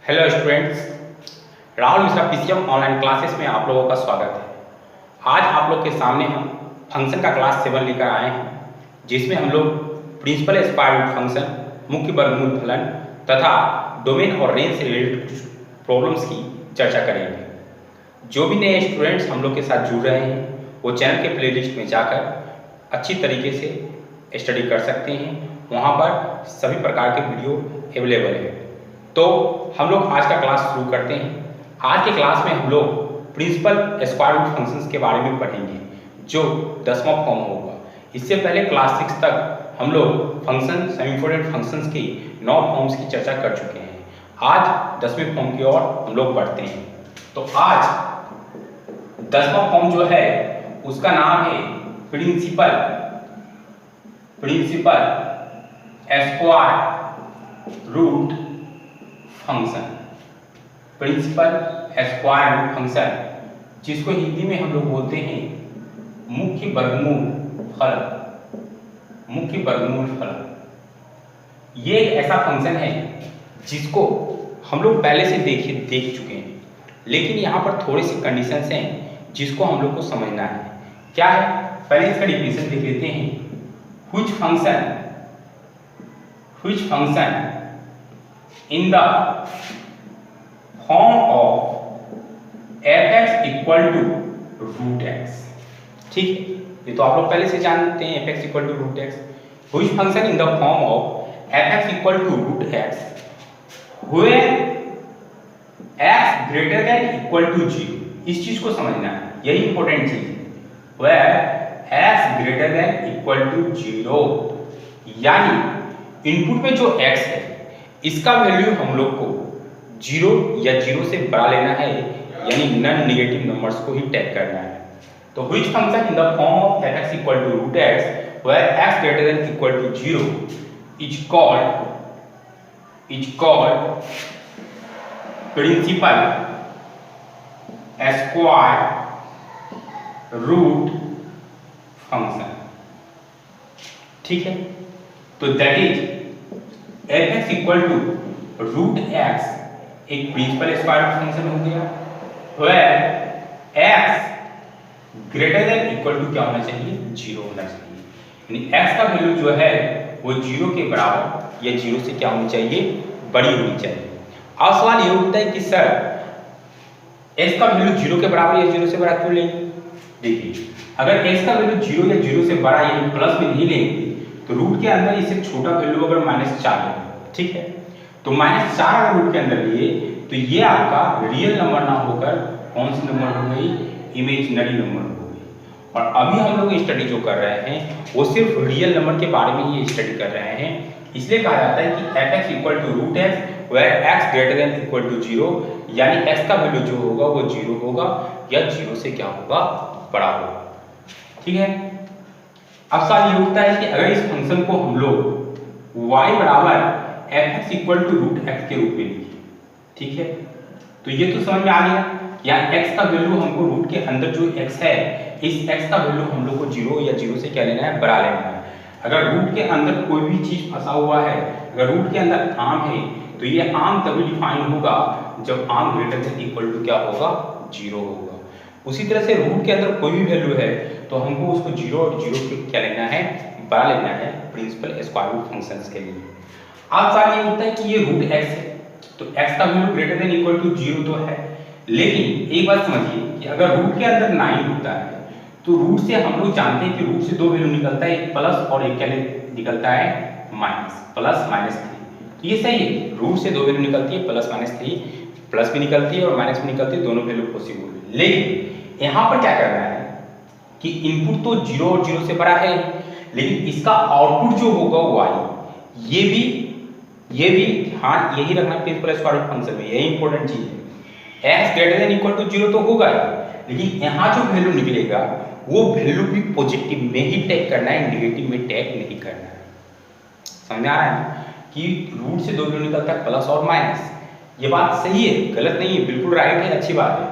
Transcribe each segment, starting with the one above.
Hello students, Rahul Mishra PCM online classes में आप लोगों का स्वागत है। आज आप लोग के सामने हम फंक्शन का क्लास 7 लेकर आए हैं, जिसमें हम लोग प्रिंसिपल स्क्वायर रूट फंक्शन, मुख्य वर्गमूल फलन तथा डोमेन और रेंज से रिलेटेड प्रॉब्लम्स की चर्चा करेंगे। जो भी नए स्टूडेंट्स हम लोग के साथ जुड़ रहे हैं वो चैनल के प्लेलिस्ट में जाकर अच्छी तरीके से स्टडी कर सकते हैं। वहाँ पर सभी प्रकार के वीडियो अवेलेबल है। तो हम लोग आज का क्लास शुरू करते हैं। आज के क्लास में हम लोग प्रिंसिपल स्क्वायर रूट फंक्शंस के बारे में पढ़ेंगे, जो 10वां फॉर्म होगा। इससे पहले क्लास 6 तक हम लोग फंक्शन सेमी इंपॉर्टेंट फंक्शंस की 9 फॉर्म्स की चर्चा कर चुके हैं। आज 10वें फॉर्म की ओर हम लोग बढ़ते हैं। तो आज 10वां फॉर्म जो है उसका नाम है principal square root function. Principal square root function, जिसको हिंदी में हम लोग बोलते हैं मुख्य वर्गमूल फलन। मुख्य वर्गमूल फलन ये एक ऐसा फंक्शन है जिसको हम लोग पहले से देख चुके हैं, लेकिन यहाँ पर थोड़ी सी कंडीशंस हैं जिसको हम लोग को समझना है। क्या है, पहले इसका डिफिनेशन देख लेते हैं। which function in the form of f(x) equal to root x। ठीक है, ये तो आप लोग पहले से जानते हैं f(x) equal to root x। which function in the form of f(x) equal to root x where x greater than equal to 0। इस चीज को समझना है, यही इंपॉर्टेंट चीज है। where x greater than equal to 0, यानी इनपुट में जो x है इसका वैल्यू हम लोग को 0 या 0 से बड़ा लेना है, यानी नॉन नेगेटिव नंबर्स को ही टैग करना है। तो which function in the form of f(x) equal to root x where x greater than equal to 0 is called principal square root function। ठीक है, तो that is f(x) equal to root x एक principal square root function हो गया, where x greater than equal to क्या होना चाहिए, 0 होना चाहिए। यानी x का वैल्यू जो है वो 0 के बराबर या 0 से क्या होनी चाहिए, बड़ी होनी चाहिए। अब सवाल ये उठता है कि सर x का वैल्यू 0 के बराबर या 0 से बड़ा क्यों लेंगे। देखिए, अगर x का वैल्यू 0 या 0 से बड़ा यानी प्लस में नहीं लेंगे तो रूट के अंदर इससे छोटा वैल्यू अगर -4 है, ठीक है, तो -4 अगर रूट के अंदर लिए तो ये आपका रियल नंबर ना होकर कौन सी नंबर हो गई, इमेजिनरी नंबर हो गई। और अभी हम लोग स्टडी जो कर रहे हैं वो सिर्फ रियल नंबर के बारे में ही स्टडी कर रहे हैं। इसलिए कहा जाता है कि f(x) equal to root x where x greater than equal to 0, यानी x का वैल्यू जो होगा वो 0 होगा या 0 से क्या होगा, बड़ा होगा। ठीक है, अब सवाल ये उठता है कि अगर इस फंक्शन को हम लोग y बराबर f(x) equal to root x के रूप में लिखें, ठीक है, तो ये तो समझ में आ गया। यहाँ x का वैल्यू हमको रूट के अंदर जो x है, इस x का वैल्यू हम लोग को 0 या 0 से क्या लेना है, बड़ा लेना है। अगर रूट के अंदर कोई भी चीज फंसा हुआ है, अगर रूट के अंदर आम है तो ये आम तभी डिफाइन होगा जब आम ग्रेटर देन इक्वल टू क्या होगा, 0 होगा। उसी तरह से रूट के अंदर कोई भी वैल्यू है तो हमको उसको 0 और 0 के क्या लेना है, बड़ा लेना है प्रिंसिपल स्क्वायर रूट फंक्शंस के लिए। अब सवाल ये होता है कि ये रूट x है तो x का value greater than equal to 0 तो है, लेकिन एक बात समझिए कि अगर रूट के अंदर 9 होता है तो रूट से हम लोग जानते हैं कि रूट से दो वैल्यू निकलता है, एक प्लस और एक क्या निकलता है, माइनस, प्लस माइनस 3। तो ये सही है, रूट से दो वैल्यू निकलती है, प्लस माइनस 3, प्लस भी निकलती है और माइनस भी निकलती है, दोनों वैल्यू पॉसिबल है। लेकिन यहाँ पर क्या करना है कि इनपुट तो 0 और 0 से बड़ा है, लेकिन इसका आउटपुट जो होगा y, ये भी ध्यान यही रखना प्रिंसिपल स्क्वायर रूट फंक्शन में, यही इंपॉर्टेंट चीज है। x greater than equal to 0 तो होगा, लेकिन यहाँ जो वैल्यू निकलेगा वो वैल्यू भी पॉजिटिव में ही टैग करना है, नेगेटिव में टैग नहीं करना है। समझ आ रहा है ना कि रूट से दो वैल्यू निकलता है, प्लस और माइनस। ये बात सही है, गलत नहीं है, बिल्कुल राइट है, अच्छी बात है।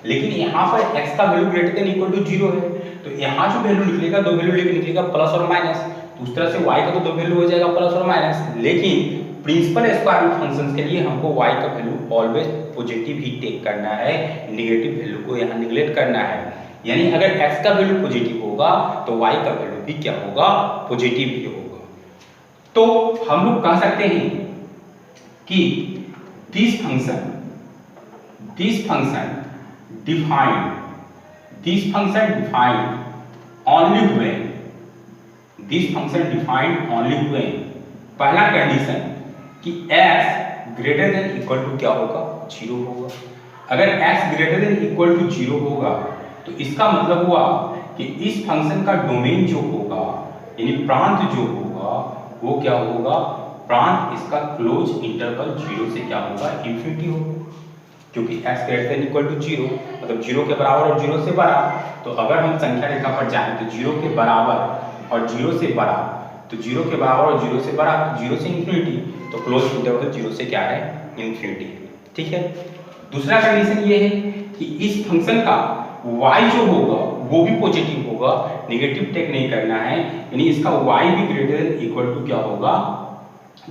लेकिन यहाँ पर x का value greater than equal to 0 है, तो यहाँ जो वैल्यू निकलेगा, दो वैल्यू लेके निकलेगा प्लस और माइनस, तो उस तरह से y का तो दो वैल्यू हो जाएगा प्लस और माइनस। लेकिन प्रिंसिपल स्क्वायर रूट फंक्शन के लिए हमको y का वैल्यू ऑलवेज पॉजिटिव ही टेक करना है, नेगेटिव वैल्यू को यहाँ निगलेक्ट करना है। यानी अगर x का वैल्यू पॉजिटिव होगा तो y का वैल्यू भी क्या होगा, पॉजिटिव ही होगा। तो हम लोग कह सकते हैं कि this function defined only when पहला कंडीशन कि x greater than equal to क्या होगा, 0 होगा। अगर x greater than equal to 0 होगा तो इसका मतलब हुआ कि इस फंक्शन का डोमेन जो होगा यानी प्रांत जो होगा वो क्या होगा, प्रांत इसका क्लोज इंटरवल 0 से क्या होगा, इंफिनिटी होगा। क्योंकि x greater than equal to 0 मतलब 0 के बराबर और 0 से बड़ा। तो अगर हम संख्या रेखा पर जाएं तो 0 के बराबर और 0 से बड़ा, तो 0 के बराबर और 0 से बड़ा, 0 से इंफिनिटी, तो क्लोज इंटरवल 0 से क्या है, इंफिनिटी। ठीक है। दूसरा कंडीशन ये है कि इस फंक्शन का y जो होगा वो भी पॉजिटिव होगा, नेगेटिव टेक नहीं करना है। यानी इसका y भी ग्रेटर देन इक्वल टू क्या होगा,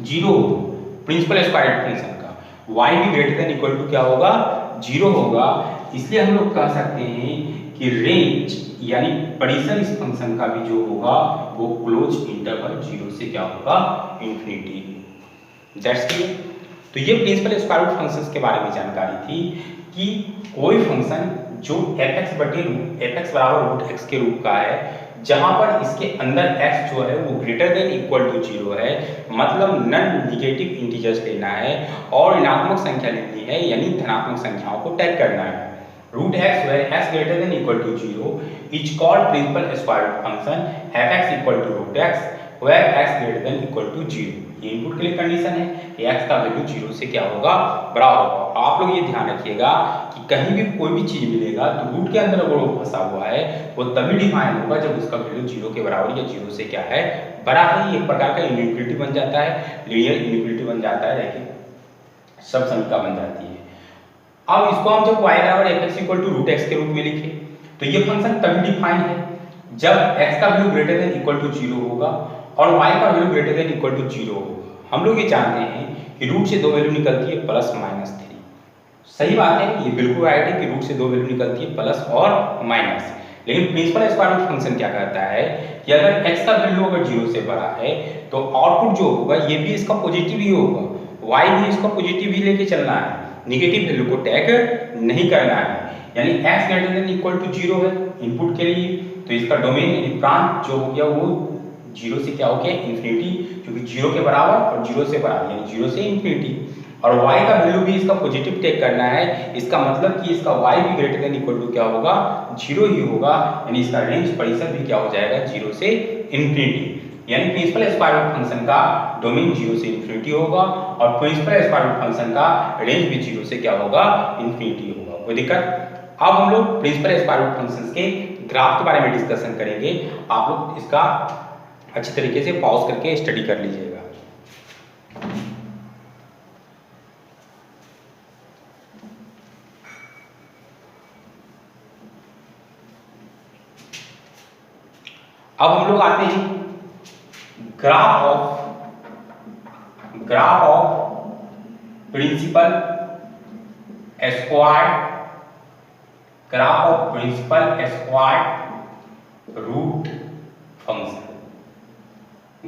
0 होगा। प्रिंसिपल स्क्वायर फंक्शन का y भी ग्रेटर देन इक्वल टू क्या होगा, 0 होगा। इसलिए हम लोग कह सकते हैं कि रेंज यानी परिसर इस फंक्शन का भी जो होगा वो क्लोज इंटरवल 0 से क्या होगा, इंफिनिटी। That's clear. तो ये प्रिंसिपल स्क्वायर रूट फंक्शंस के बारे में जानकारी थी कि कोई फंक्शन जो fx बराबर रूट x के रूप का है, जहां पर इसके अंदर x जो है वो ग्रेटर देन इक्वल टू 0 है, मतलब नॉन नेगेटिव इंटीजर्स लेना है और ऋणात्मक संख्या लेनी है, यानी धनात्मक संख्याओं को टैग करना है। Root x where x greater than equal to 0 is called principal square root function fx equal to root x where x greater than equal to 0। ये इनपुट के लिए कंडीशन है कि x का वैल्यू 0 से क्या होगा, बड़ा होगा। आप लोग ये ध्यान रखिएगा कि कहीं भी कोई भी चीज मिलेगा तो रूट के अंदर अगर वो फंसा हुआ है वो तभी डिफाइन होगा जब उसका वैल्यू 0 के बराबर या 0 से क्या है, बड़ा है। ये एक प्रकार का इनइक्वालिटी बन जाता है, लीनियर इनइक्वालिटी बन जाता है, रैखिक सब समीकरण बन जाती है। अब इसको हम जब y बराबर fx equal to root x के रूप में लिखें तो ये फंक्शन तभी डिफाइन है जब x का value greater than equal to 0 होगा और y का value greater than equal to 0 होगा। हम लोग ये जानते हैं कि रूट से दो वैल्यू निकलती है प्लस माइनस 3। सही बात है, ये बिल्कुल राइट है कि रूट से दो वैल्यू निकलती है प्लस और माइनस। लेकिन प्रिंसिपल स्क्वायर रूट फंक्शन क्या कहता है कि अगर x का वैल्यू अगर 0 से बड़ा है तो आउटपुट जो होगा ये भी इसका पॉजिटिव ही होगा, y भी इसका पॉजिटिव ही लेके चलना है, नेगेटिव वैल्यू को टैग नहीं करना है। यानी x greater than equal to 0 है इनपुट के लिए, तो इसका डोमेन यानी प्रांत जो हो गया वो 0 से क्या हो गया, इंफिनिटी, क्योंकि 0 के बराबर और 0 से बड़ा यानी 0 से इंफिनिटी। और y का वैल्यू भी इसका पॉजिटिव टेक करना है, इसका मतलब कि इसका y भी ग्रेटर देन इक्वल टू क्या होगा, 0 ही होगा। यानी इसका रेंज परिसर भी क्या हो जाएगा, 0 से इंफिनिटी। यानी प्रिंसिपल स्क्वायर रूट फंक्शन का डोमेन 0 से इंफिनिटी होगा और प्रिंसिपल स्क्वायर रूट फंक्शन का रेंज भी 0 से क्या होगा, इंफिनिटी होगा। कोई दिक्कत? अब हम लोग प्रिंसिपल स्क्वायर रूट फंक्शंस के ग्राफ के बारे में डिस्कशन करेंगे। आप लोग इसका अच्छी तरीके से पॉज करके स्टडी कर लीजिएगा। अब हम लोग आते हैं graph of principal square root function,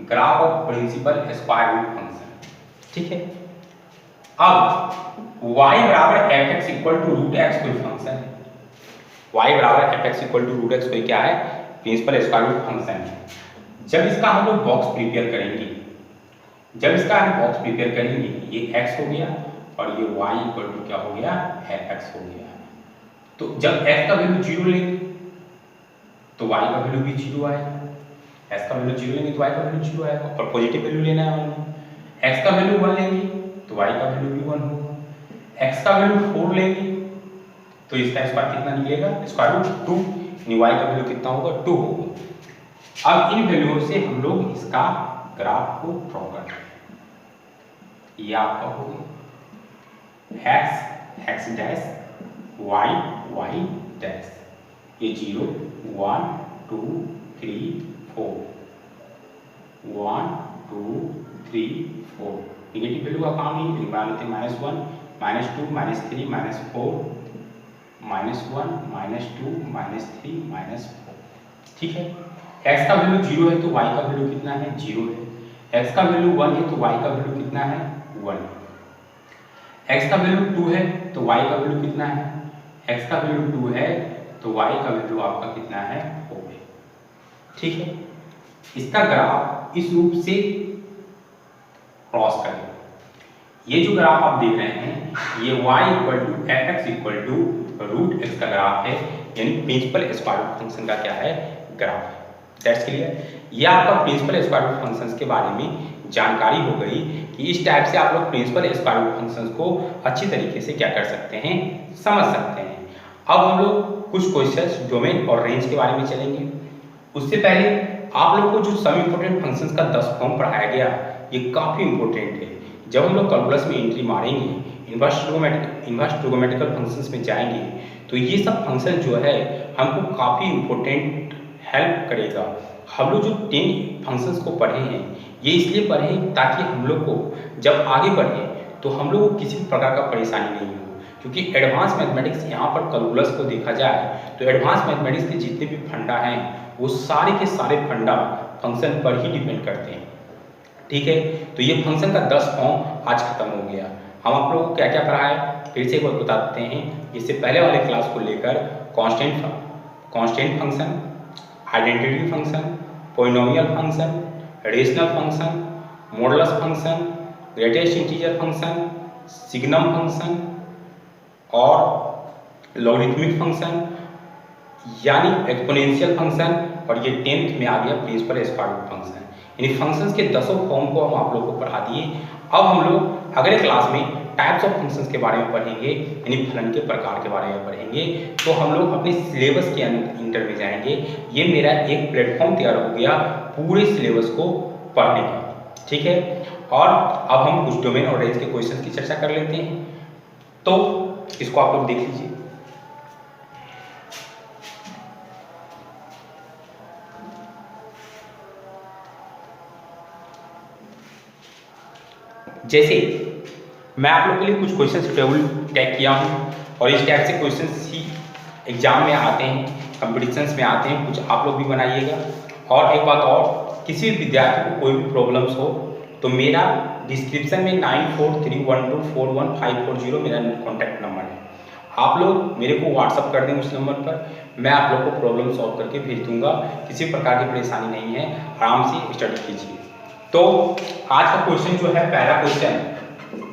graph of principal square root function. ठीक है। अब y बराबर fx equal to root x कोई फंक्शन है, y बराबर fx equal to root x कोई क्या है, प्रिंसिपल स्क्वायर रूट फंक्शन है। जब इसका हम लोग बॉक्स प्रिपेयर करेंगे, ये x हो गया और ये y इक्वल टू क्या हो गया, fx हो गया। तो जब x का वैल्यू 0 लेंगे तो y का वैल्यू भी 0 आएगा, x का वैल्यू 0 लेंगे तो y का वैल्यू 0 आएगा और पॉजिटिव वैल्यू लेना है हमने। x का वैल्यू 1 लेंगे तो y का वैल्यू भी 1 होगा, x का वैल्यू 4 लेंगे तो इसका स्क्वायर कितना निकलेगा, स्क्वायर रूट 2, यानी y का वैल्यू कितना होगा, 2 होगा। अब इन वैल्यूओं से हम लोग इसका ग्राफ को ड्रॉ करते हैं। ये आपका हो गया x डैश y डैश, ये 0 1 2 3 4 1 2 3 4 निगेटिव वैल्यू का काम नहीं, मान लेते हैं -1, -2, -3, -4, -1, -2, -3, -4। ठीक है, x का वैल्यू 0 है तो y का वैल्यू कितना है, 0 है। x का वैल्यू 1 है तो y का वैल्यू कितना है, 1। x का वैल्यू 2 है तो y का वैल्यू कितना है, x का वैल्यू 2 है तो y का वैल्यू आपका कितना है, 4 है। ठीक है, इसका ग्राफ इस रूप से क्रॉस करेगा। ये जो ग्राफ आप देख रहे हैं ये y = fx = √x का ग्राफ है, यानी प्रिंसिपल स्क्वायर रूट फंक्शन का क्या है, ग्राफ है। That's clear. ये आपका प्रिंसिपल स्क्वायर रूट फंक्शंस के बारे में जानकारी हो गई कि इस टाइप से आप लोग प्रिंसिपल स्क्वायर रूट फंक्शंस को अच्छी तरीके से क्या कर सकते हैं, समझ सकते हैं। अब हम लोग कुछ क्वेश्चंस डोमेन और रेंज के बारे में चलेंगे। उससे पहले आप लोग को जो सब इम्पोर्टेंट फंक्शंस का 10 फॉर्म पढ़ाया गया ये काफ़ी इंपॉर्टेंट है। जब हम लोग कैलकुलस में एंट्री मारेंगे, इन्वर्स ट्रिगोनोमेट्रिकल फंक्शंस में जाएंगे तो ये सब फंक्शन जो है हमको काफ़ी इंपॉर्टेंट हेल्प करेगा। हम लोग जो 10 फंक्शंस को पढ़े हैं ये इसलिए पढ़े ताकि हम लोग को जब आगे बढ़े तो हम लोग को किसी प्रकार का परेशानी नहीं हो, क्योंकि एडवांस मैथमेटिक्स यहाँ पर कैलकुलस को देखा जाए तो एडवांस मैथमेटिक्स के जितने भी फंडा हैं वो सारे के सारे फंडा फंक्शन पर ही डिपेंड करते हैं। ठीक है, तो ये फंक्शन का 10 फॉर्म आज खत्म हो गया। हम आप लोगों को क्या क्या पढ़ा है फिर से एक बार बता देते हैं। इससे पहले वाले क्लास को लेकर constant function, identity function, polynomial function, rational function, modulus function, greatest integer function, signum function और लॉगरिथमिक फंक्शन यानी एक्सपोनेंशियल फंक्शन, और ये 10th में आ गया प्रिंसिपल स्क्वायर रूट फंक्शन। यानी फंक्शंस के 10 फॉर्म को हम आप लोग को पढ़ा दिए। अब हम लोग अगले क्लास में टाइप्स ऑफ फंक्शंस के बारे में पढ़ेंगे, यानी फलन के प्रकार के बारे में पढ़ेंगे। तो हम लोग अपने सिलेबस के इंटर में जाएंगे। ये मेरा एक प्लेटफॉर्म तैयार हो गया पूरे सिलेबस को पढ़ने का। ठीक है, और अब हम कुछ डोमेन और रेंज के क्वेश्चन की चर्चा कर लेते हैं। तो इसको आप लोग देख लीजिए। जैसे मैं आप लोगों के लिए कुछ क्वेश्चन टेबल टैग किया हूँ और इस टाइप से क्वेश्चंस ही एग्जाम में आते हैं, कंपटीशंस में आते हैं, कुछ आप लोग भी बनाइएगा। और एक बात और, किसी भी विद्यार्थी को कोई भी प्रॉब्लम्स हो तो मेरा डिस्क्रिप्शन में 9431241540 मेरा कॉन्टैक्ट नंबर है। आप लोग मेरे को व्हाट्सअप कर दें उस नंबर पर, मैं आप लोग को प्रॉब्लम सॉल्व करके भेज दूंगा। किसी प्रकार की परेशानी नहीं है, आराम से स्टडी कीजिए। तो आज का क्वेश्चन जो है, पहला क्वेश्चन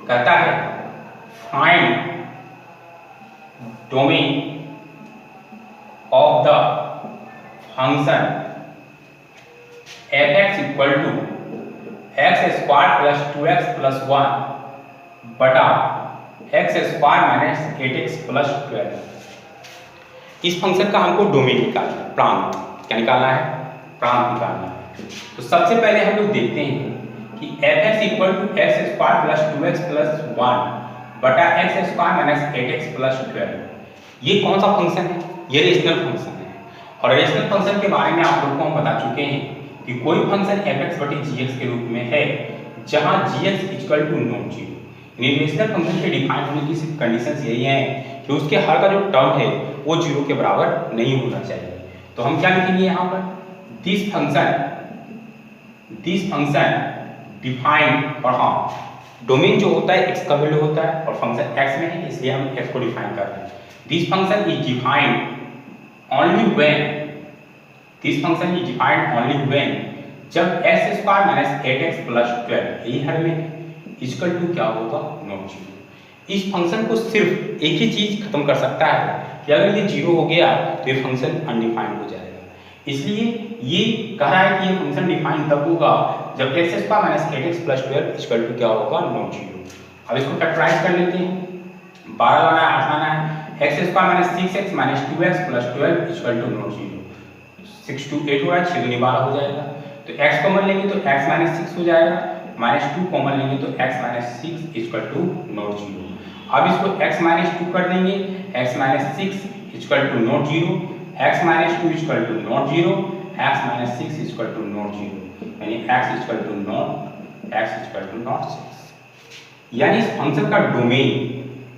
कहता है find domain of the function fx = x² + 2x + 1 बटा x² - 8x + 12। इस फंक्शन का हमको डोमेन निकालना है, प्रांत। क्या निकालना है? प्रांत निकालना है। तो सबसे पहले हम लोग देखते हैं कि fx = x² + 2x + 1 बटा x² - 8x + 12 ये कौन सा फंक्शन है? ये रेशनल फंक्शन है। और रेशनल फंक्शन के बारे में आप लोगों को हम बता चुके हैं कि कोई फंक्शन fx/gx के रूप में है जहां gx = नॉन जीरो। यानी रेशनल फंक्शन के डिफाइन होने की सिर्फ कंडीशंस यही है कि उसके हर का जो टर्म है वो जीरो के बराबर नहीं होना चाहिए। तो हम क्या लिखेंगे यहाँ पर, दिस फंक्शन डिफाइंड, और हाँ डोमेन जो होता है x का वैल्यू होता है और फंक्शन x में है इसलिए हम x को डिफाइन कर रहे हैं। This function is defined only when जब x² - 8x + 12 यही हर में इक्वल टू क्या होगा, नॉट जीरो। इस फंक्शन को सिर्फ एक ही चीज खत्म कर सकता है कि अगर ये जीरो हो गया तो ये फंक्शन अनडिफाइंड हो जाएगा। इसलिए ये कह रहा है कि ये फंक्शन डिफाइन तब होगा जब x² - 8x + 12 इक्वल टू क्या होगा, नॉट जीरो। अब इसको फैक्टराइज कर लेते हैं, 12 लाना है, 8 लाना है, x² - 6x - 2x + 12 equal to not zero. 6 2 8 हो रहा है, 6 दूनी 12 हो जाएगा। तो x कॉमन लेंगे तो x - 6 हो जाएगा, -2 कॉमन लेंगे तो x - 6 equal to not zero. अब इसको x - 2 कर देंगे, x - 6 equal to not zero, x - 2 equal to not zero, x - 6 equal to not zero, यानी x इक्वल टू नॉट 6। यानी इस फंक्शन का डोमेन,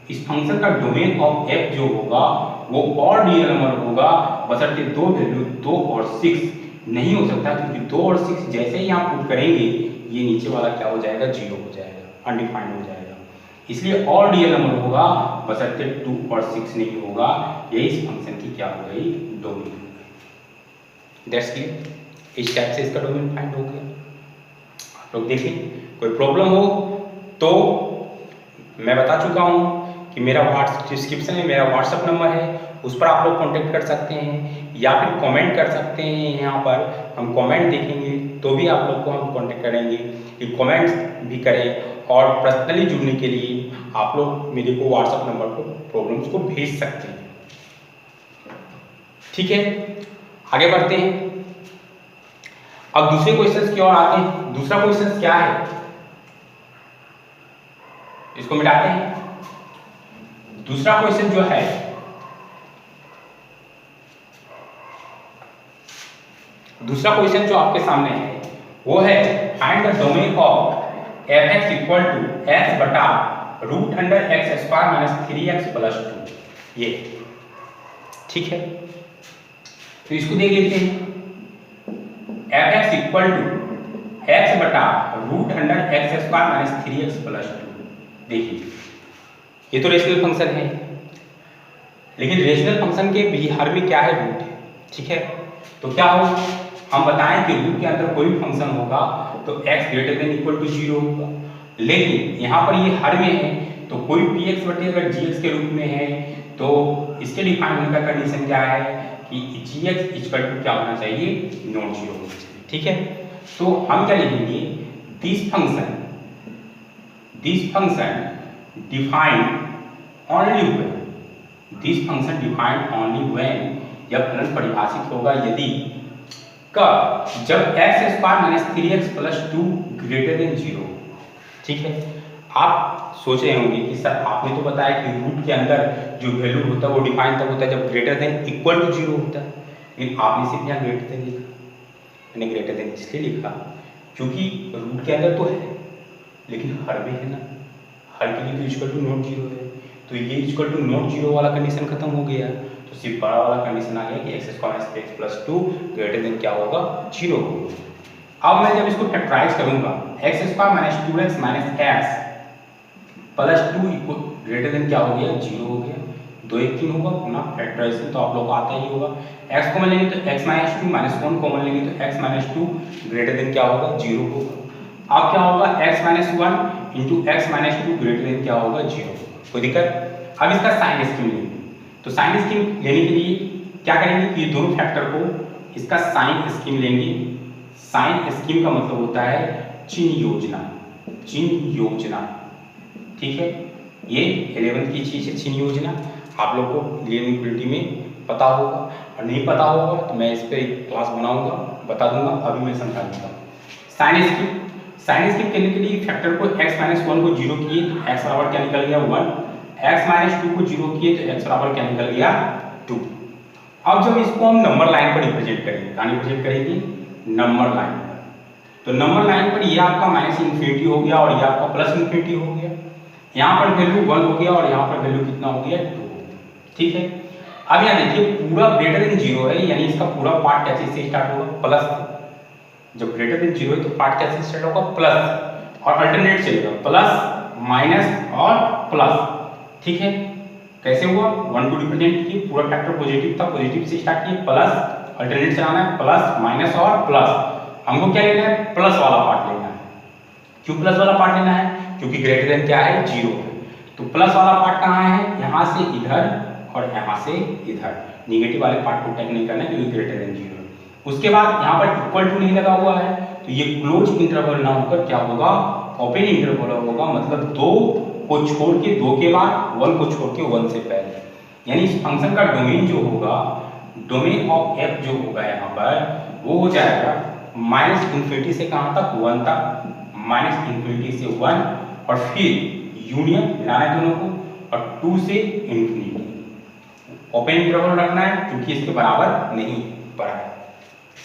इस फंक्शन का डोमेन ऑफ f जो होगा वो और रियल नंबर होगा, बशर्ते दो वैल्यू 2 और 6 नहीं हो सकता, क्योंकि 2 और 6 जैसे ही आप पुट करेंगे ये नीचे वाला क्या हो जाएगा, 0 हो जाएगा, अनडिफाइंड हो जाएगा। इसलिए और रियल नंबर होगा बशर्ते 2 और 6 नहीं होगा। यही इस फंक्शन की क्या हो गई, डोमेन हो गई। That's clear. इस टाइप से इसका डोमेन फाइंड हो गया। आप लोग देखें, कोई प्रॉब्लम हो तो मैं बता चुका हूँ कि मेरा डिस्क्रिप्शन में मेरा व्हाट्सअप नंबर है, उस पर आप लोग कांटेक्ट कर सकते हैं या फिर कमेंट कर सकते हैं। यहाँ पर हम कमेंट देखेंगे तो भी आप लोग को हम कांटेक्ट करेंगे कि कमेंट्स भी करें, और पर्सनली जुड़ने के लिए आप लोग मेरे को व्हाट्सअप नंबर पर प्रॉब्लम्स को भेज सकते हैं। ठीक है, आगे बढ़ते हैं। अब दूसरे क्वेश्चन की ओर आते हैं। दूसरा क्वेश्चन क्या है, इसको मिटाते हैं। दूसरा क्वेश्चन जो है दूसरा क्वेश्चन जो आपके सामने है वो है find the domain of f(x) equal to x बटा root under x square minus 3x plus 2। ये ठीक है, तो इसको देख लेते हैं। f(x) इक्वल टू x बटा root under x square minus 3x plus 2। देखिए ये तो रेशनल फंक्शन है, लेकिन रेशनल फंक्शन के बिहार में क्या है, रूट है। ठीक है, तो क्या हो, हम बताएं कि रूट के अंदर कोई भी फंक्शन होगा तो x greater than equal to 0 होगा, लेकिन यहाँ पर ये हर में है तो कोई px बटे अगर gx के रूप में है तो इसके डिफाइन होने का कंडीशन क्या है कि gx इक्वल टू क्या होना चाहिए, नॉट 0 होना चाहिए। ठीक है, तो हम क्या लिखेंगे, this function defined only when, this function defined only when, यह फलन परिभाषित होगा यदि कब, जब x square minus 3x plus 2 greater than 0। ठीक है, आप सोच रहे होंगे कि सर आपने तो बताया कि रूट के अंदर जो वैल्यू होता है वो डिफाइन तब होता है जब ग्रेटर देन इक्वल टू 0 होता है, लेकिन आपने सिर्फ यहाँ ग्रेटर देन लिखा। मैंने ग्रेटर देन इसलिए लिखा क्योंकि रूट के अंदर तो है लेकिन हर में है ना, हर के लिए तो इक्वल टू नॉट 0 है, तो ये इक्वल टू नॉट 0 वाला कंडीशन खत्म हो गया, तो सिर्फ बड़ा वाला कंडीशन आ गया कि x square minus 3x plus 2 greater than क्या होगा, 0 होगा। अब मैं जब इसको फैक्टराइज करूंगा, x square minus 2x minus x plus 2 equal greater than क्या हो गया, 0 हो गया। 2 1 3 होगा ना, फैक्टराइजेशन तो आप लोग को आता ही होगा। x कॉमन लेंगे तो x माइनस 2 माइनस 1 कॉमन लेंगे तो x माइनस 2 ग्रेटर देन क्या होगा, 0 होगा। अब क्या होगा, x minus 1 into x minus 2 greater than क्या होगा, 0। कोई दिक्कत। अब इसका साइन स्कीम लेंगे, तो साइन स्कीम लेने के लिए क्या करेंगे कि ये दोनों फैक्टर को इसका साइन स्कीम लेंगे। साइन स्कीम का मतलब होता है चिन्ह योजना, चिन्ह योजना। ठीक है, ये 11th की चीज है चिन्ह योजना, आप लोग को लिनियरिटी में पता होगा, और नहीं पता होगा तो मैं इस पर एक क्लास बनाऊंगा, बता दूंगा, अभी मैं समझा दूंगा। साइन स्कीम करने के लिए फैक्टर को x माइनस 1 को 0 किए तो x बराबर क्या निकल गया, 1। x माइनस 2 को 0 किए तो x बराबर क्या निकल गया, 2। अब जब इसको हम नंबर लाइन पर रिप्रेजेंट करेंगे, कहाँ रिप्रेजेंट करेंगे, नंबर लाइन पर, तो नंबर लाइन पर ये आपका माइनस इन्फिनिटी हो गया और ये आपका प्लस इन्फिनिटी हो गया। यहाँ पर वैल्यू 1 हो गया और यहाँ पर वैल्यू कितना हो गया, 2। ठीक है, अब यहाँ देखिए पूरा ग्रेटर देन 0 है, यानी इसका पूरा पार्ट क्या चीज से स्टार्ट होगा, प्लस। जब ग्रेटर देन 0 है तो पार्ट क्या से स्टार्ट होगा, प्लस, और अल्टरनेट चलेगा, प्लस माइनस और प्लस। ठीक है, कैसे हुआ, 1 टू रिप्रेजेंट किए, पूरा फैक्टर पॉजिटिव था, पॉजिटिव से स्टार्ट किए, प्लस, अल्टरनेट चलाना है, प्लस माइनस और प्लस। हमको क्या लेना है, प्लस वाला पार्ट लेना है। क्यों प्लस वाला पार्ट लेना है, क्योंकि ग्रेटर देन क्या है, 0 है, तो प्लस वाला पार्ट कहाँ है, यहाँ से इधर और यहाँ से इधर। निगेटिव वाले पार्ट को टैग नहीं करना है क्योंकि ग्रेटर देन 0 है। उसके बाद यहाँ पर इक्वल टू नहीं लगा हुआ है, तो ये क्लोज इंटरवल ना होकर क्या होगा, ओपन इंटरवल होगा, मतलब 2 को छोड़ के 2 के बाद, 1 को छोड़ के 1 से पहले। यानी इस फंक्शन का डोमेन जो होगा, डोमेन ऑफ f जो होगा यहाँ पर वो हो जाएगा माइनस इन्फिनिटी से कहाँ तक, 1 तक, माइनस इन्फिनिटी से 1 और फिर यूनियन मिलाना है दोनों को, और 2 से इन्फिनिटी। ओपन इंटरवल रखना है क्योंकि इसके बराबर नहीं बड़ा है।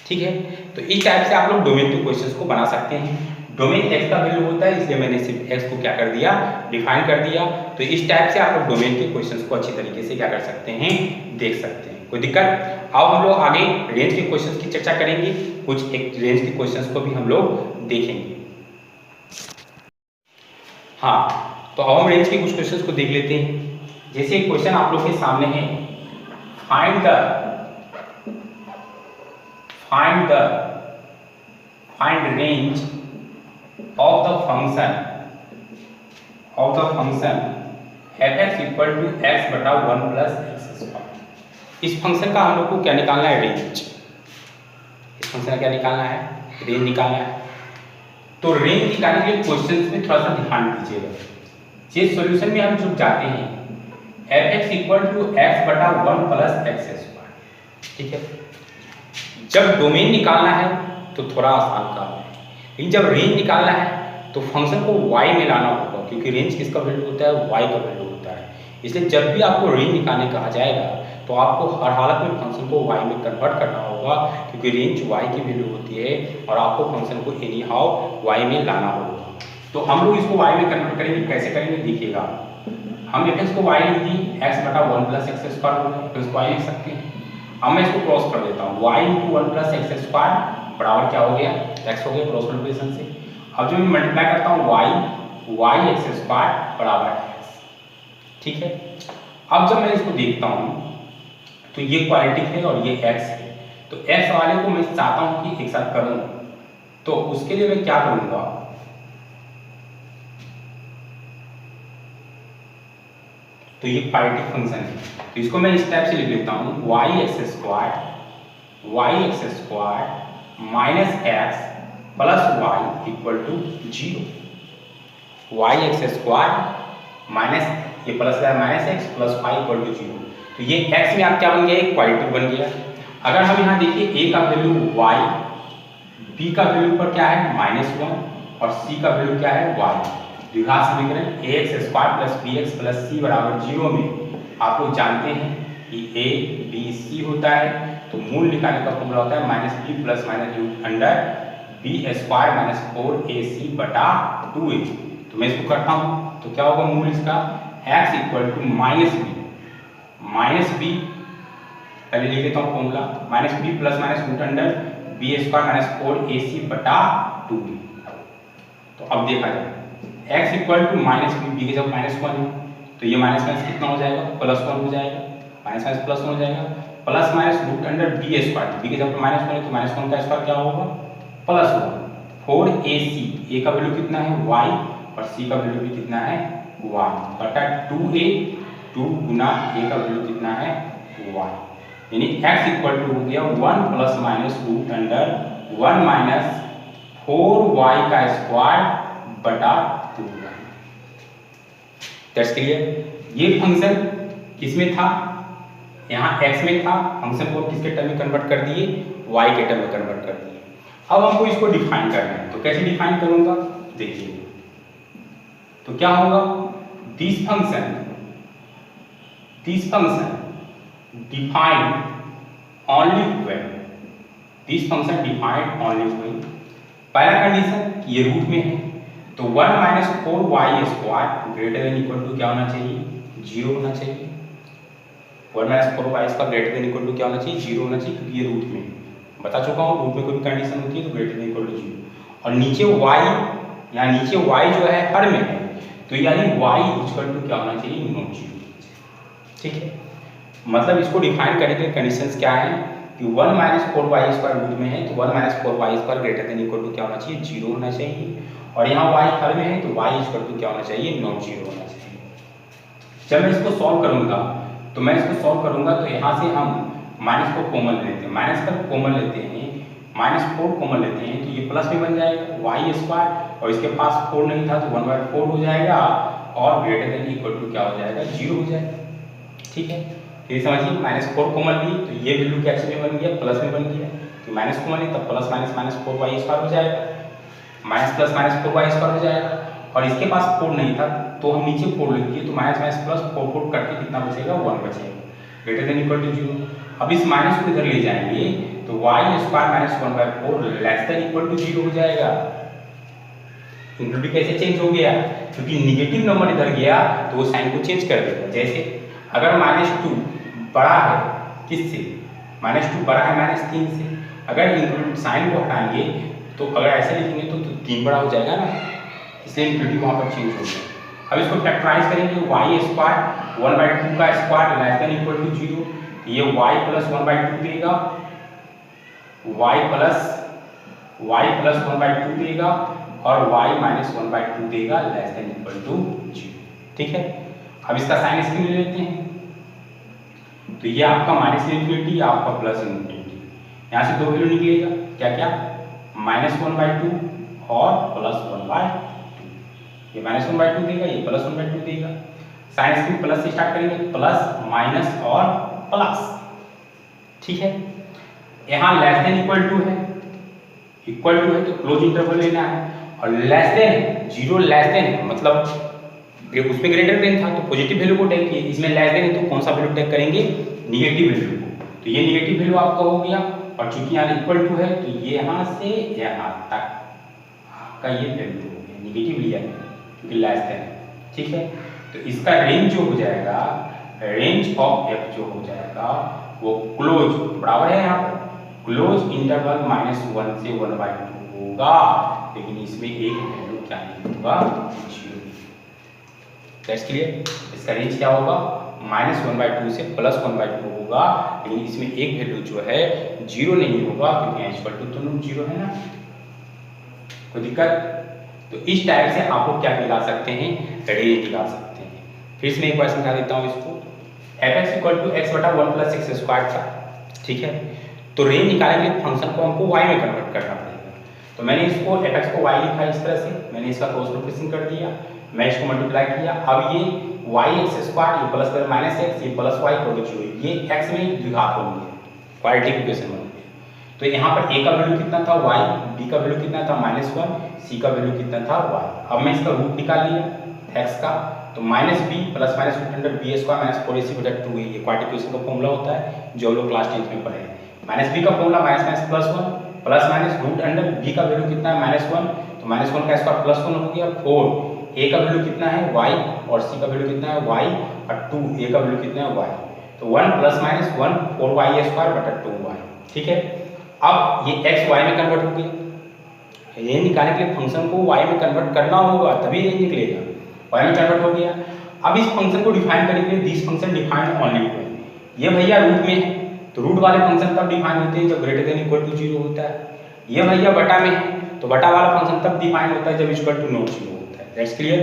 ठीक है, तो इस टाइप से आप लोग डोमेन के क्वेश्चंस को बना सकते हैं। डोमेन x का वैल्यू होता है, इसलिए मैंने सिर्फ x को क्या कर दिया, डिफाइन कर दिया। तो इस टाइप से आप लोग डोमेन के क्वेश्चंस को अच्छी तरीके से क्या कर सकते हैं, देख सकते हैं। कोई दिक्कत? अब हम लोग आगे रेंज के क्वेश्चंस की चर्चा करेंगे, कुछ एक रेंज के क्वेश्चंस को भी हम लोग देखेंगे। हाँ, तो अब हम रेंज के कुछ क्वेश्चंस को देख लेते हैं। जैसे एक क्वेश्चन आप लोग के सामने है, find range of the function f(x) equal to x बटा 1 प्लस एक्स स्क्वायर। इस फंक्शन का हम लोग को क्या निकालना है, रेंज। इस फंक्शन का क्या निकालना है, रेंज निकालना है। तो रेंज निकालने के लिए क्वेश्चन में थोड़ा सा ध्यान दीजिएगा। जिस सॉल्यूशन में हम जब जाते हैं f(x) इक्वल टू x बटा 1 प्लस एक्स स्क्वायर, ठीक है। जब डोमेन निकालना है तो थोड़ा आसान काम है, लेकिन जब रेंज निकालना है तो फंक्शन को y में लाना होगा, क्योंकि रेंज किसका वैल्यू होता है, y का वैल्यू होता है। इसलिए जब भी आपको रेंज निकालने कहा जाएगा तो आपको हर हालत में फंक्शन को y में कन्वर्ट करना होगा, क्योंकि रेंज y की वैल्यू होती है और आपको फंक्शन को एनी हाउ y में लाना होगा। तो हम लोग इसको y में कन्वर्ट करेंगे, कैसे करेंगे देखिएगा। हम f(x) को y लिख दी, x बटा 1 प्लस एक्स स्क्वायर हो गया, तो इसको y लिख सकते हैं। अब मैं इसको क्रॉस कर देता हूँ, y into 1 plus x square बराबर क्या हो गया, x हो गया क्रॉस मल्टीप्लिकेशन से। अब जब मैं मल्टीप्लाई करता हूँ y एक्स स्क्वायर बराबर x, ठीक है। अब जब मैं इसको देखता हूँ तो ये क्वाड्रेटिक है और ये x है, तो x वाले को मैं चाहता हूँ कि एक साथ करूँ, तो उसके लिए मैं क्या करूँगा, तो ये क्वाड्रेटिक फंक्शन है, तो इसको मैं इस टाइप से लिख लेता हूँ, y x square minus x plus y equal to 0। y x square minus ये प्लस है minus x plus y equal to 0। तो ये x में आप क्या बन गया, एक क्वाड्रेटिक बन गया। अगर हम यहाँ देखिए a का वैल्यू y, b का वैल्यू पर क्या है -1 और c का वैल्यू क्या है y। द्विघात समीकरण ax square plus bx plus c बराबर 0 में आप लोग जानते हैं कि a b c होता है, तो मूल निकालने का फॉर्मूला होता है -b plus minus root under b square minus 4ac बटा 2a। तो मैं इसको करता हूँ तो क्या होगा, मूल इसका x equal to minus b, पहले लिख लेता हूँ formula, -b plus minus root under b square minus 4ac बटा 2b। तो अब देखा जाए x इक्वल टू -b के जब -1 है तो ये माइनस माइनस कितना हो जाएगा, +1 हो जाएगा, माइनस माइनस +1 हो जाएगा, plus minus root under b square, b के जब -1 है तो -1 का स्क्वायर क्या होगा, +1 4ac, a का वैल्यू कितना है y और c का वैल्यू भी कितना है y बटा 2a, 2 गुना a का वैल्यू कितना है y, यानी x इक्वल टू हो गया 1 plus minus root under 1 minus 4y का स्क्वायर बटा 2y। That's clear. ये फंक्शन किसमें था, यहाँ x में था, फंक्शन को किसके टर्म में कन्वर्ट कर दिए, y के टर्म में कन्वर्ट कर दिए। अब हमको इसको डिफाइन करना है, तो कैसे डिफाइन करूंगा देखिए। तो क्या होगा, this function defined only when, this function defined only when, पहला कंडीशन ये रूट में है, तो 1 minus 4y square greater than equal to क्या होना चाहिए, 0 होना चाहिए। 1 minus 4y square greater than equal to क्या होना चाहिए, 0 होना चाहिए, क्योंकि ये रूट में बता चुका हूँ, रूट में कोई भी कंडीशन होती है तो ग्रेटर देन इक्वल टू 0। और नीचे y, यहाँ नीचे y जो है हर में है, तो यानी y इक्वल टू क्या होना चाहिए, नॉट 0। ठीक है, मतलब इसको डिफाइन करने के कंडीशंस क्या है कि 1 माइनस 4y स्क्वायर रूट में है, तो 1 minus 4y square greater than equal to क्या होना चाहिए, 0 होना चाहिए। और यहाँ y हर में है तो y इक्वल टू क्या होना चाहिए, नॉट 0 होना चाहिए। जब मैं इसको सॉल्व करूंगा तो यहाँ से हम माइनस को कॉमन लेते हैं, माइनस का कॉमन लेते हैं, -4 कॉमन लेते हैं, तो ये प्लस में बन जाएगा y स्क्वायर, और इसके पास 4 नहीं था तो 1/4 हो जाएगा, और ग्रेटर देन इक्वल टू क्या हो जाएगा, 0 हो जाएगा। ठीक है, तो ये समझिए -4 कॉमन ली तो ये वैल्यू क्या में बन गया, प्लस में बन गया, तो माइनस कॉमन ली तब plus minus minus 4y square हो जाएगा, minus plus minus 4y square हो जाएगा। और इसके पास 4 नहीं था तो हम नीचे 4 लिख दिए, तो माइनस माइनस प्लस 4 करके कितना बचेगा, 1 बचेगा, ग्रेटर देन इक्वल टू 0। अब इस माइनस को इधर ले जाएंगे तो y square minus 1/4 less than equal to 0 हो जाएगा। इंक्लूडिंग कैसे चेंज हो गया, क्योंकि निगेटिव नंबर इधर गया तो वो साइन को चेंज कर देगा। जैसे अगर -2 बड़ा है किससे, -2 बड़ा है -3 से, अगर इंक्लूडिंग साइन को हटाएंगे तो अगर ऐसे लिखेंगे तो 3 बड़ा हो जाएगा ना, इसलिए इंक्लूडिंग वहाँ पर चेंज हो गया। अब इसको फैक्टराइज करेंगे, वाई स्क्वायर 1/2 का square less than equal to 0, ये y प्लस 1/2 देगा, y प्लस 1/2 देगा और y माइनस 1/2 देगा लेस देन इक्वल टू 0। ठीक है, अब इसका साइन इसकी ले लेते हैं, तो ये आपका माइनस इन्फिनिटी, आपका प्लस इन्फिनिटी, यहाँ से दो वैल्यू निकलेगा, क्या क्या, -1/2 और +1/2, ये -1/2 देगा, ये +1/2 देगा। साइन इसकी प्लस से स्टार्ट करेंगे, प्लस माइनस और प्लस। ठीक है, यहाँ लेस देन इक्वल टू है, इक्वल टू है तो क्लोज इंटरवल लेना है, और लेस देन 0 लेस देन मतलब उसमें ग्रेटर देन था तो पॉजिटिव वैल्यू को टेक किए, इसमें लेस देन है तो कौन सा वैल्यू टेक करेंगे, निगेटिव वैल्यू को। तो ये निगेटिव वैल्यू आपका हो गया, और चूंकि यहाँ इक्वल टू है तो ये यहाँ से यहाँ तक आपका ये वैल्यू हो गया, निगेटिव लिया है क्योंकि लेस देन है। ठीक है, तो इसका रेंज जो हो जाएगा, रेंज ऑफ f जो हो जाएगा वो क्लोज बराबर है यहाँ पर क्लोज इंटरवल -1 से 1/2 होगा, लेकिन इसमें एक वैल्यू क्या नहीं होगा, 0। That's clear. इसका रेंज क्या होगा, -1/2 से +1/2 होगा, लेकिन इसमें एक वैल्यू जो है 0 नहीं होगा, क्योंकि h = तो 0 है ना, कोई दिक्कत। तो इस टाइप से आप लोग क्या निकाल सकते हैं, रेंज निकाल सकते हैं। फिर से मैं एक बार समझा देता हूँ इसको, fx = x/1 + x² था। ठीक है, तो रेंज निकालने के लिए फंक्शन को हमको y में कन्वर्ट करना पड़ेगा। तो मैंने इसको fx को y लिखा इस तरह से, मैंने इसका क्रॉस मल्टीप्लिकेशन कर दिया, मैं इसको मल्टीप्लाई किया, अब ये y(x²), ये प्लस कर -x, ये प्लस y को देखिए, ये x में द्विघात बन गया, क्वाड्रेटिक इक्वेशन बन गया। तो यहाँ पर a का वैल्यू कितना था y, b का वैल्यू कितना था -1, c का वैल्यू कितना था y। अब मैं इसका रूट निकाल लिया x का, तो -b + -√b² - 4ac/2 ये क्वाड्रेटिक इक्वेशन का फॉर्मूला होता है जो लोग क्लास 10th में पढ़े हैं। -b का फॉर्मूला -+ +1 √b का वैल्यू कितना है -1, तो -1 का स्क्वायर +1 हो गया 4, a का वैल्यू कितना है y और c का वैल्यू कितना है y और 2a का वैल्यू कितना है y, तो 1 ± 1 4y² 2y। ठीक है, अब ये x y में कन्वर्ट हो गया, रेंज निकालने के लिए फंक्शन को y में कन्वर्ट करना होगा तभी रेंज निकलेगा, y में कन्वर्ट हो गया। अब इस फंक्शन को डिफाइन करने के लिए this function defined only by, ये भैया रूट में है तो रूट वाले फंक्शन तब डिफाइन होते हैं जब ग्रेटर देन इक्वल टू 0 होता है, ये भैया बटा में है तो बटा वाला फंक्शन तब डिफाइन होता है जब इक्वल टू नॉट 0 होता है। दैट्स क्लियर,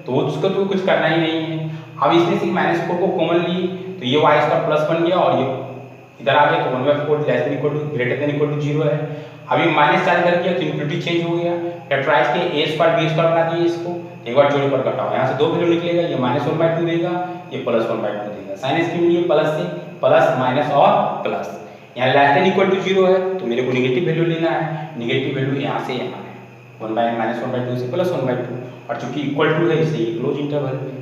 तो उसको तो कुछ करना ही नहीं है। अब इसमें से -4 को कॉमन लिए तो ये y² प्लस बन गया और ये इधर आ गया तो 1/4 less than equal to greater than equal to 0 है। अब ये -4 इधर किया तो इन्फिनिटी चेंज हो गया, फैक्टराइज के a² b² बना दिए इसको, एक बार जोड़े पर घटाओ, यहाँ से दो वैल्यू निकलेगा, ये -1/2 देगा, ये +1/2 देगा। साइन इसकी लिए प्लस से प्लस माइनस और प्लस, यहाँ लेस देन इक्वल टू 0 है तो मेरे को नेगेटिव वैल्यू लेना है, नेगेटिव वैल्यू यहाँ से यहाँ है, 1/-1/2 से +1/2, और चूंकि इक्वल टू है इसलिए क्लोज इंटरवल में।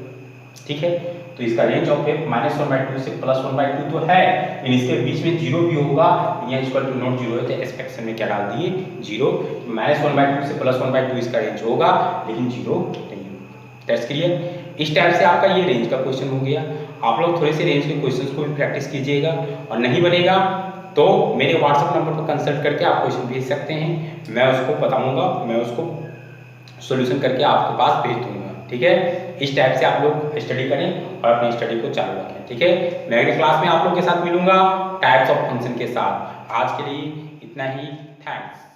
ठीक है, तो इसका रेंज ऑफ -1/2 से +1/2 तो है, लेकिन इसके बीच में 0 भी होगा, यहाँ इक्वल टू नॉट 0 है तो एक्सपेक्टेशन में क्या डाल दिए 0, -1/2 से +1/2 इसका रेंज होगा लेकिन 0 नहीं होगा। That's clear. इस टाइप से आपका ये रेंज का क्वेश्चन हो गया। आप लोग थोड़े से रेंज के क्वेश्चंस को भी प्रैक्टिस कीजिएगा, और नहीं बनेगा तो मेरे व्हाट्सएप नंबर पर कंसल्ट करके आप क्वेश्चन भेज सकते हैं, मैं उसको बताऊंगा, मैं उसको सॉल्यूशन करके आपके पास भेज दूंगा। ठीक है, इस टाइप से आप लोग स्टडी करें और अपनी स्टडी को चालू रखें। ठीक है, मैं अगली क्लास में आप लोग के साथ मिलूंगा टाइप्स ऑफ फंक्शन के साथ। आज के लिए इतना ही, थैंक्स।